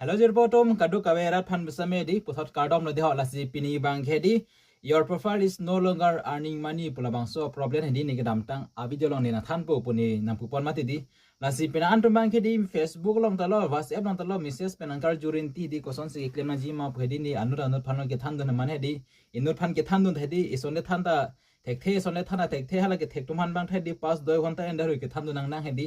Hello Jerbotom kadu kawerat phan besamedi puthot kardom lo deho lasi pini bang khedi. Your profile is no longer earning money pulabang so problem hindi ni kedam tang video long nena thanpo puni nampu pon mati di lasi pina antum bang khedi Facebook long talo WhatsApp long talo message penangkar jurin ti di koson si claim na jima khedi ni anur phan ke than dun man hedi inur phan ke than dun hedi isonne thanda tekte sonne thana tekte hala ke tek tuman bang thedi pas 2 ghonta ender ke than dun nang hedi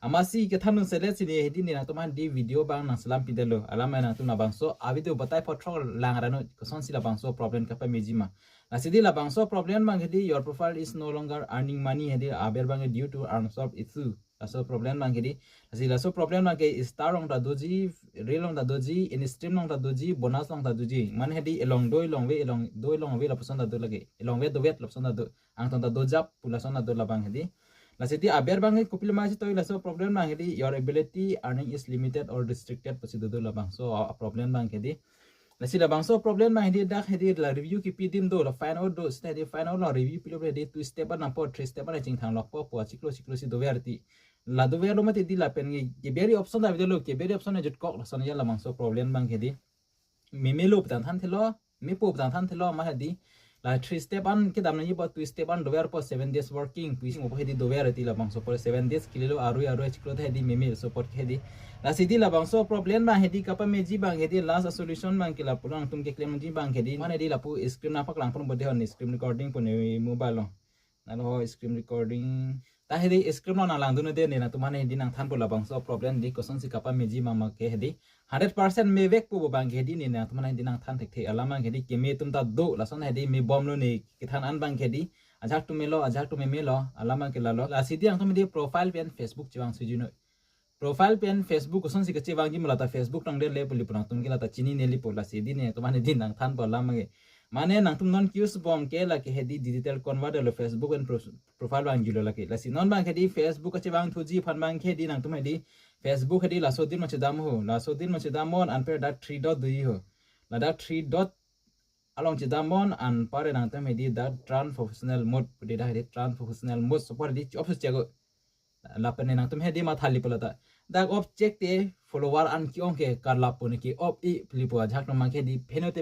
amasi ke than dun selet sini hedi ni na tuman di video bang nang salam pidelo alama na tu na bang so video batai potro langarano koson sila bang so problem kapa mejima Asidi la bang so problem bang hedi your profile is no longer earning money hedi aber bang due to unsolved issue so problem bang hedi asidi la so problem bang ke star long da doji reel long da doji in stream long da doji bonus long da doji man hedi along doi long we la person da do lage along we do wet la person da do ang ton da do jap pula son da do la bang hedi la sidi aber bang he kupil ma si toy la so problem bang hedi your ability earning is limited or restricted pasi do la bang so problem bang hedi Nasi la bangso problem ma hindi dak hindi la review ki pidim do la find out do steady find out la review pilo de 2 step na po 3 step na ching thang lok po chiklo si do verti la do ver lo mati di la pen ge beri option da video lo ke beri option jut kok la son ya la bangso problem bang hedi memelo ptan than thelo me po ptan than thelo ma hedi la 3 step an ke dam na ni po 2 step an do ver po 7 days working puising opo hedi do ver ti la bangso po 7 days kililo aru chiklo hedi memel support hedi la sidi la bang so problem bang hedi kapa meji bang hedi last solution bang kila pulang tum ke claim ji bang hedi mana di la pu screen na pak lang pun bode on screen recording pun mobile lo nalo screen recording ta hedi screen na lang dunu de ne na tumane hedi nang than pula bang so problem di koson si kapa meji mama ke hedi 100% me vek pu bang hedi ne na tumane hedi nang than thek the alama hedi ke me tum ta do la son hedi me bom lo ne ki than an bang hedi ajak tu me lo alama ke la lo la sidi ang tum di profile pen Facebook chiwang sujino profile pen Facebook koson si kache wangi mulata Facebook nang de le puli puna tum kila ta chini ne li pola si di ne to mane din nang than pola mage mane nang tum non cues bom ke la ke hedi digital converter lo Facebook and profile wangi lo la ke la si non bang hedi Facebook kache wang thuji phan bang ke di nang tum hedi Facebook hedi la so din ma chedam ho la so din ma chedam on an per that 3 dot dui ho la that 3 dot along chedam on an pare nang tum hedi that trans professional mode pudi da hedi trans professional mode support di office jago la pen nang tum hedi ma thali pola ta dak object te follower an ki onke karla pone ki op i flipo ajak no mangke di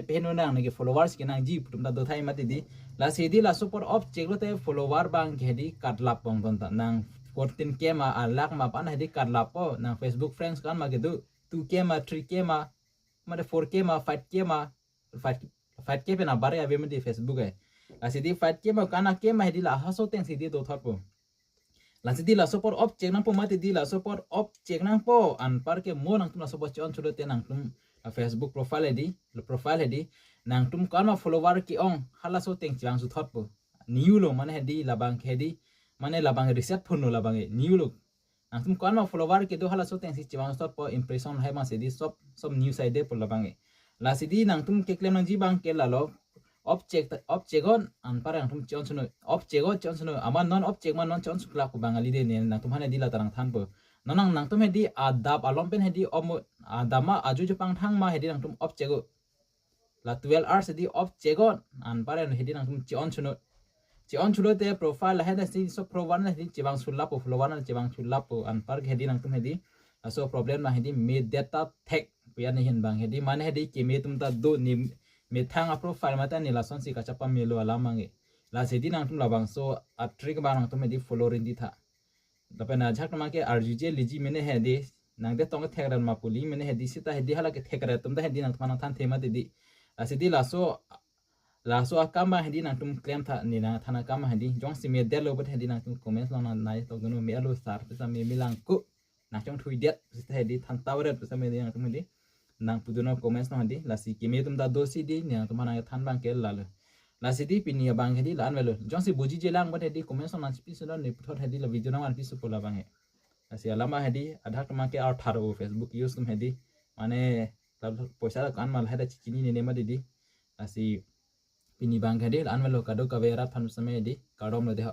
pheno nang ne followers ki nang ji putum da do thai mati di la sidi la support object lo te follower bang ke di karla pong ton ta nang 14 k ma alak ma pan hedi karla po nang Facebook friends kan ma ke du 2 k ma 3 k ma 4 k ma 5 k ma 5 k pe na bare ave mati Facebook e la sidi 5 k ma kana k ma hedi la haso teng sidi do thot po Lansi la support object nang po mati di la support object nang po an par ke mo nang tum la support chon chulo te nang tum Facebook profile di lo profile di nang tum kan ma follower ki ong hala so teng chang su thot po new lo mane di la bang hedi mane la bang reset phun la bang new lo nang tum kan ma follower ki do hala so teng si chang thot po impression hai ma se di sob new side po la bang la si di nang tum ke claim nang ji bang ke la lo object on an parang tum chon suno object on chon suno ama non object man non chon sukla ku bangali de ne nang tum hane di la tarang than po nonang nang tum hedi adap alom pen hedi omo adama aju ju pang thang ma hedi nang tum object la 12 hours hedi object on an parang hedi nang tum chon suno te profile la heda si so pro one hedi chibang sulla po flow one chibang sulla po an par hedi nang tum hedi so problem ma hedi me data tech pian hin bang hedi man hedi ki me tum ta do ni me thang a profile mata ni la son si ka chapa melo ala mangi la se di nang tum la bang so a trick ba nang tum di follow rin di tha da pa na jhak ma ke rgj liji mene he de nang de tong thek ran ma puli mene he di sita he di hala ke thek ra tum da he di nang than than thema de di la se di la so a kama he di nang tum claim tha ni na thana kama he di jong si me de lo but he di nang tum comments lo na nai to gnu me lo star sa me milang ku na chong thui det sita he di than tawret sa me di nang tum di nang puduno comments no handi la si kimi tum da dosi di nya tum na than bang ke la la si di pini bang hedi la an velo jong si buji je lang bot hedi comments na spi so ne puthot hedi la video na an pisu pola bang he la si alama hedi adha tum ke ar tharo Facebook use tum hedi mane la poisa kan mal heda chini ne ma di la si pini bang hedi an velo kado ka vera phan same hedi kadom lo de